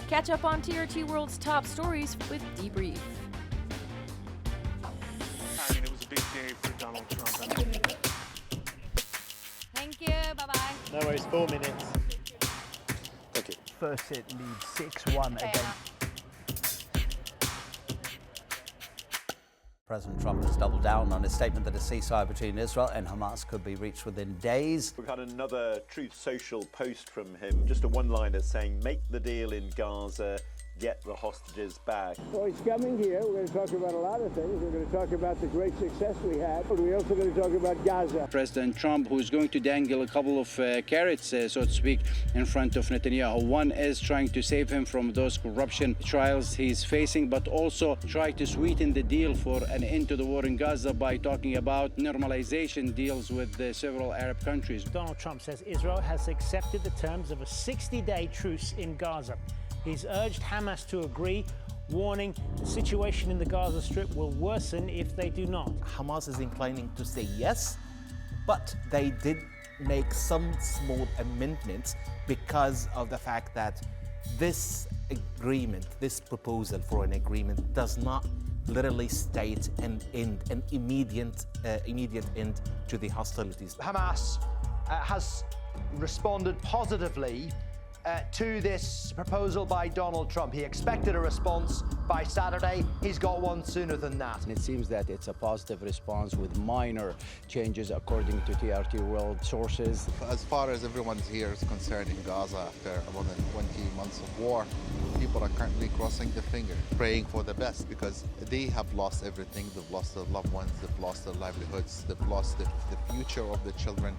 Catch up on TRT World's top stories with Debrief. I mean, it was a big day for Donald Trump. Thank you. Bye-bye. No worries, 4 minutes. Thank you. First set leads 6-1 against. President Trump has doubled down on his statement that a ceasefire between Israel and Hamas could be reached within days. We've had another Truth Social post from him, just a one-liner saying, make the deal in Gaza, get the hostages back. So he's coming here. We're going to talk about a lot of things. We're going to talk about the great success we had, but we're also going to talk about Gaza. President Trump, who's going to dangle a couple of carrots, so to speak, in front of Netanyahu. One is trying to save him from those corruption trials he's facing, but also try to sweeten the deal for an end to the war in Gaza by talking about normalization deals with several Arab countries. Donald Trump says Israel has accepted the terms of a 60-day truce in Gaza. He's urged Hamas to agree, warning the situation in the Gaza Strip will worsen if they do not. Hamas is inclining to say yes, but they did make some small amendments because of the fact that this agreement, this proposal for an agreement, does not literally state an immediate end to the hostilities. Hamas has responded positively to this proposal by Donald Trump. He expected a response by Saturday. He's got one sooner than that. And it seems that it's a positive response with minor changes according to TRT World sources. As far as everyone's here is concerned in Gaza, after more than 20 months of war, people are currently crossing their finger, praying for the best, because they have lost everything. They've lost their loved ones, they've lost their livelihoods, they've lost the future of their children,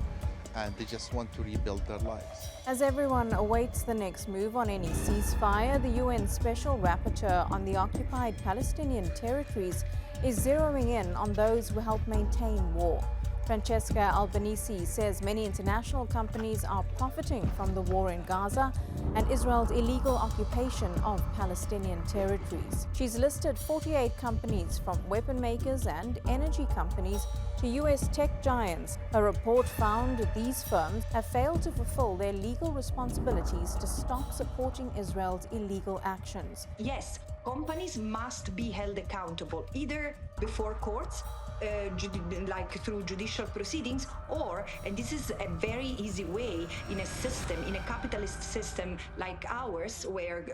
and they just want to rebuild their lives. As everyone awaits the next move on any ceasefire, the UN Special Rapporteur on the occupied Palestinian territories is zeroing in on those who help maintain war. Francesca Albanese says many international companies are profiting from the war in Gaza and Israel's illegal occupation of Palestinian territories. She's listed 48 companies, from weapon makers and energy companies to US tech giants. Her report found these firms have failed to fulfill their legal responsibilities to stop supporting Israel's illegal actions. Yes, companies must be held accountable, either before courts, like through judicial proceedings, or, and this is a very easy way in a system, in a capitalist system like ours, where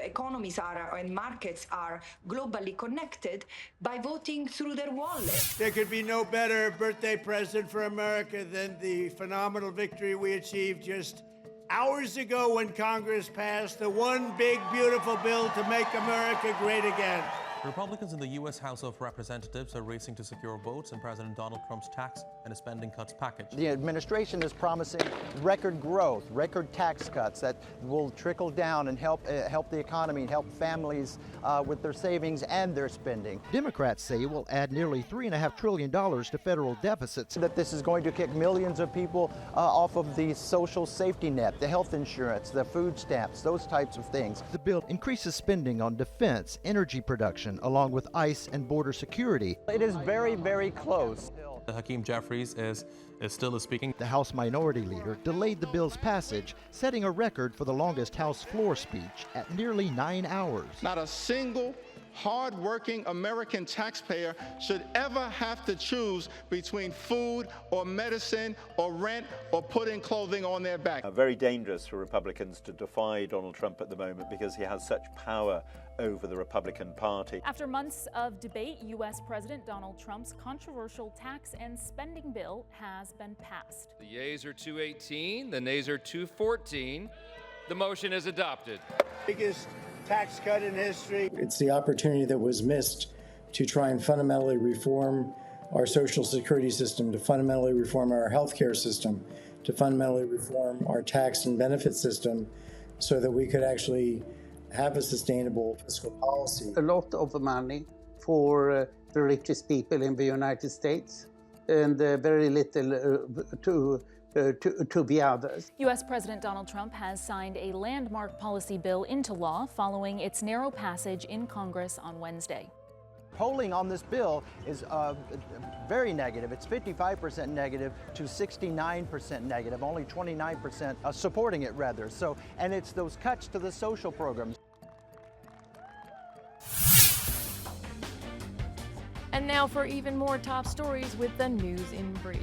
economies are and markets are globally connected, by voting through their wallet. There could be no better birthday present for America than the phenomenal victory we achieved just hours ago when Congress passed the one big, beautiful bill to make America great again. Republicans in the U.S. House of Representatives are racing to secure votes in President Donald Trump's tax and spending cuts package. The administration is promising record growth, record tax cuts that will trickle down and help the economy and help families with their savings and their spending. Democrats say it will add nearly $3.5 trillion to federal deficits. That this is going to kick millions of people off of the social safety net, the health insurance, the food stamps, those types of things. The bill increases spending on defense, energy production, along with ICE and border security. It is very, very close. Hakeem Jeffries is still speaking. The House Minority Leader delayed the bill's passage, setting a record for the longest House floor speech at nearly 9 hours. Not a single hard-working American taxpayer should ever have to choose between food or medicine or rent or putting clothing on their back. Very dangerous for Republicans to defy Donald Trump at the moment because he has such power over the Republican Party. After months of debate, U.S. President Donald Trump's controversial tax and spending bill has been passed. The yeas are 218, the nays are 214. The motion is adopted. Biggest tax cut in history. It's the opportunity that was missed to try and fundamentally reform our social security system, to fundamentally reform our healthcare system, to fundamentally reform our tax and benefit system so that we could actually have a sustainable fiscal policy. A lot of money for the richest people in the United States and very little to the others. U.S. President Donald Trump has signed a landmark policy bill into law following its narrow passage in Congress on Wednesday. Polling on this bill is very negative. It's 55% negative to 69% negative, only 29% supporting it rather. So, and it's those cuts to the social programs. And now for even more top stories with the news in brief.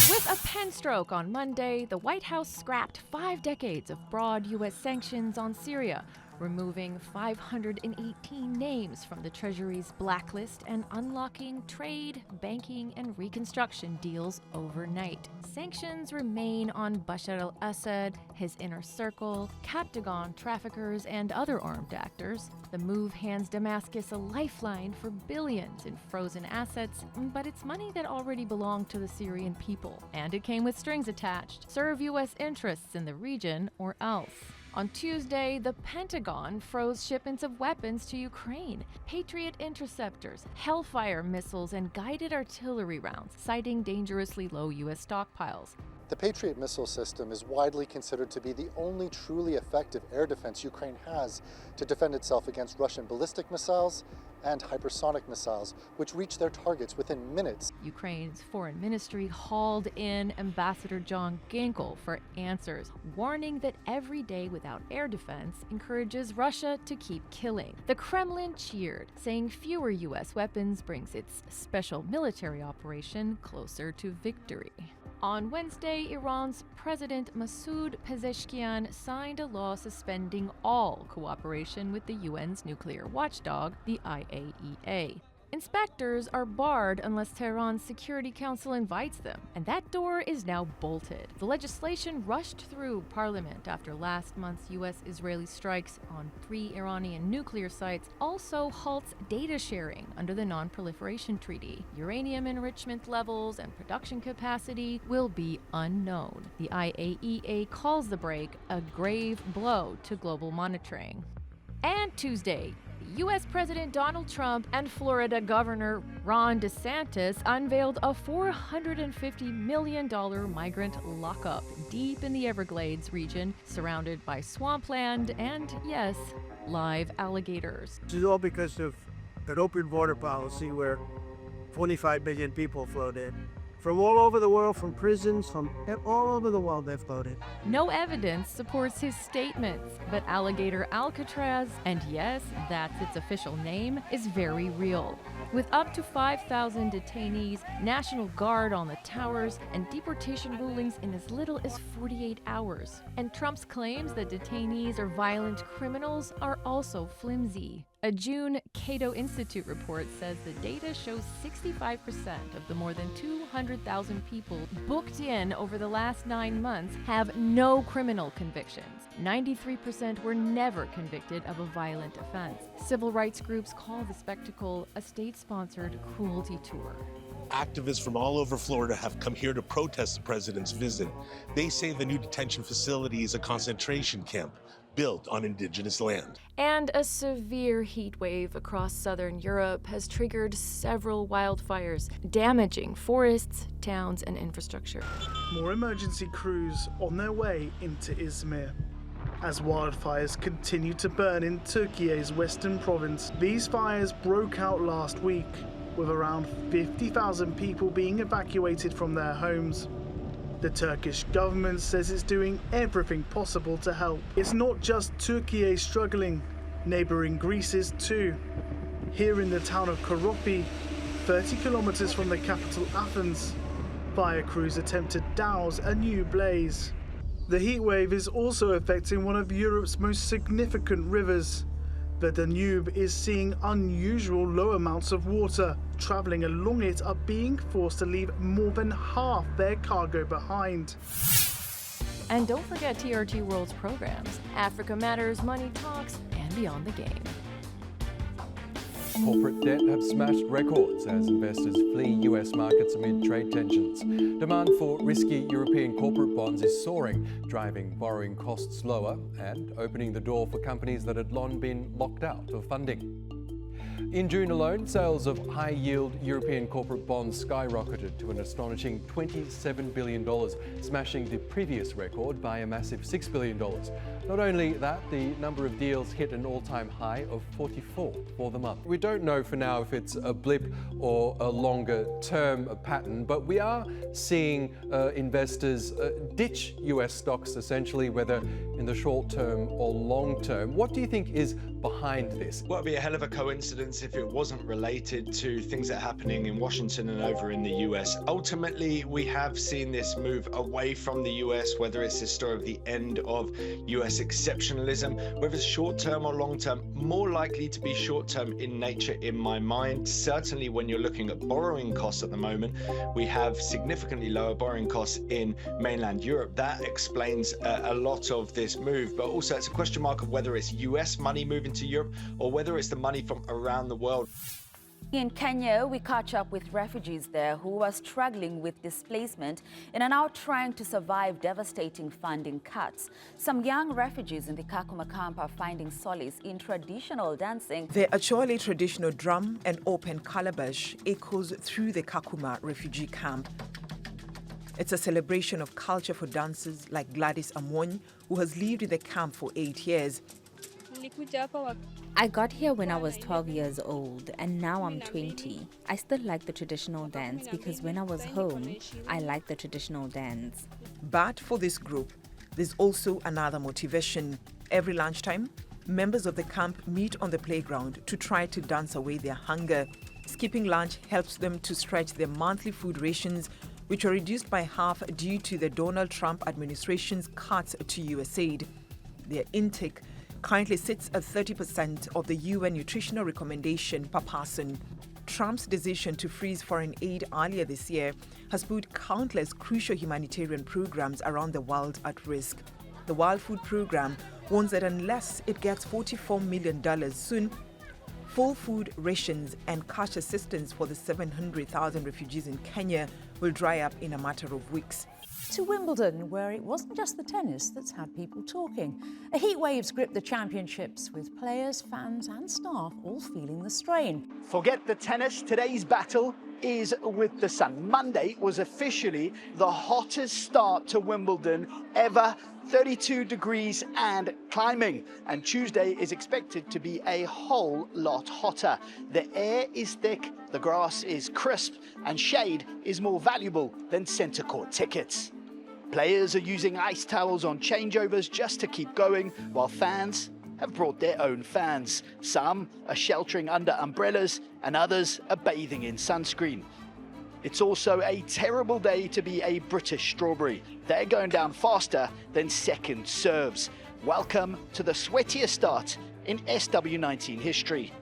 With a pen stroke on Monday, the White House scrapped 5 decades of broad U.S. sanctions on Syria, removing 518 names from the Treasury's blacklist and unlocking trade, banking, and reconstruction deals overnight. Sanctions remain on Bashar al-Assad, his inner circle, Captagon traffickers, and other armed actors. The move hands Damascus a lifeline for billions in frozen assets, but it's money that already belonged to the Syrian people, and it came with strings attached. Serve U.S. interests in the region or else. On Tuesday, the Pentagon froze shipments of weapons to Ukraine, Patriot interceptors, Hellfire missiles, and guided artillery rounds, citing dangerously low U.S. stockpiles. The Patriot missile system is widely considered to be the only truly effective air defense Ukraine has to defend itself against Russian ballistic missiles and hypersonic missiles, which reach their targets within minutes. Ukraine's foreign ministry hauled in Ambassador John Ginkel for answers, warning that every day without air defense encourages Russia to keep killing. The Kremlin cheered, saying fewer U.S. weapons brings its special military operation closer to victory. On Wednesday, Iran's President Masoud Pezeshkian signed a law suspending all cooperation with the UN's nuclear watchdog, the IAEA. Inspectors are barred unless Tehran's Security Council invites them, and that door is now bolted. The legislation rushed through Parliament after last month's U.S.-Israeli strikes on 3 Iranian nuclear sites also halts data sharing under the Non-Proliferation Treaty. Uranium enrichment levels and production capacity will be unknown. The IAEA calls the break a grave blow to global monitoring. And Tuesday, U.S. President Donald Trump and Florida Governor Ron DeSantis unveiled a $450 million migrant lockup deep in the Everglades region, surrounded by swampland and, yes, live alligators. This is all because of an open border policy where 25 million people flowed in. From all over the world, from prisons, from all over the world they've floated. No evidence supports his statements, but alligator Alcatraz, and yes, that's its official name, is very real. With up to 5,000 detainees, National Guard on the towers, and deportation rulings in as little as 48 hours. And Trump's claims that detainees are violent criminals are also flimsy. A June Cato Institute report says the data shows 65% of the more than 200,000 people booked in over the last 9 months have no criminal convictions. 93% were never convicted of a violent offense. Civil rights groups call the spectacle a state-sponsored cruelty tour. Activists from all over Florida have come here to protest the president's visit. They say the new detention facility is a concentration camp built on indigenous land. And a severe heat wave across southern Europe has triggered several wildfires, damaging forests, towns, and infrastructure. More emergency crews on their way into Izmir. As wildfires continue to burn in Turkey's western province, these fires broke out last week, with around 50,000 people being evacuated from their homes. The Turkish government says it's doing everything possible to help. It's not just Turkey struggling, neighboring Greece is too. Here in the town of Koropi, 30 kilometers from the capital Athens, fire crews attempt to douse a new blaze. The heatwave is also affecting one of Europe's most significant rivers. The Danube is seeing unusual low amounts of water. Traveling along it are being forced to leave more than half their cargo behind. And don't forget TRT World's programs, Africa Matters, Money Talks, and Beyond the Game. Corporate debt have smashed records as investors flee US markets amid trade tensions. Demand for risky European corporate bonds is soaring, driving borrowing costs lower and opening the door for companies that had long been locked out of funding. In June alone, sales of high-yield European corporate bonds skyrocketed to an astonishing $27 billion, smashing the previous record by a massive $6 billion. Not only that, the number of deals hit an all-time high of 44 for the month. We don't know for now if it's a blip or a longer-term pattern, but we are seeing investors ditch US stocks, essentially, whether in the short term or long term. What do you think is behind this? Well, it'd be a hell of a coincidence if it wasn't related to things that are happening in Washington and over in the US. Ultimately, we have seen this move away from the US, whether it's the story of the end of US exceptionalism, whether it's short-term or long-term, more likely to be short-term in nature in my mind. Certainly when you're looking at borrowing costs at the moment, we have significantly lower borrowing costs in mainland Europe. That explains a lot of this move, but also it's a question mark of whether it's US money moving to Europe or whether it's the money from around the world. In Kenya, we catch up with refugees there who are struggling with displacement and are now trying to survive devastating funding cuts. Some young refugees in the Kakuma camp are finding solace in traditional dancing. The Acholi traditional drum and open calabash echoes through the Kakuma refugee camp. It's a celebration of culture for dancers like Gladys Amwony, who has lived in the camp for 8 years. I got here when I was 12 years old and now I'm 20. I still like the traditional dance because when I was home, I liked the traditional dance. But for this group, there's also another motivation. Every lunchtime, members of the camp meet on the playground to try to dance away their hunger. Skipping lunch helps them to stretch their monthly food rations, which are reduced by half due to the Donald Trump administration's cuts to US aid. Their intake currently sits at 30% of the UN nutritional recommendation per person. Trump's decision to freeze foreign aid earlier this year has put countless crucial humanitarian programs around the world at risk. The World Food Programme warns that unless it gets $44 million soon, full food rations and cash assistance for the 700,000 refugees in Kenya will dry up in a matter of weeks. To Wimbledon, where it wasn't just the tennis that's had people talking. A heatwave's gripped the championships, with players, fans and staff all feeling the strain. Forget the tennis, today's battle is with the sun. Monday was officially the hottest start to Wimbledon ever, 32 degrees and climbing. And Tuesday is expected to be a whole lot hotter. The air is thick, the grass is crisp, and shade is more valuable than centre court tickets. Players are using ice towels on changeovers just to keep going, while fans have brought their own fans. Some are sheltering under umbrellas and others are bathing in sunscreen. It's also a terrible day to be a British strawberry. They're going down faster than second serves. Welcome to the sweatiest start in SW19 history.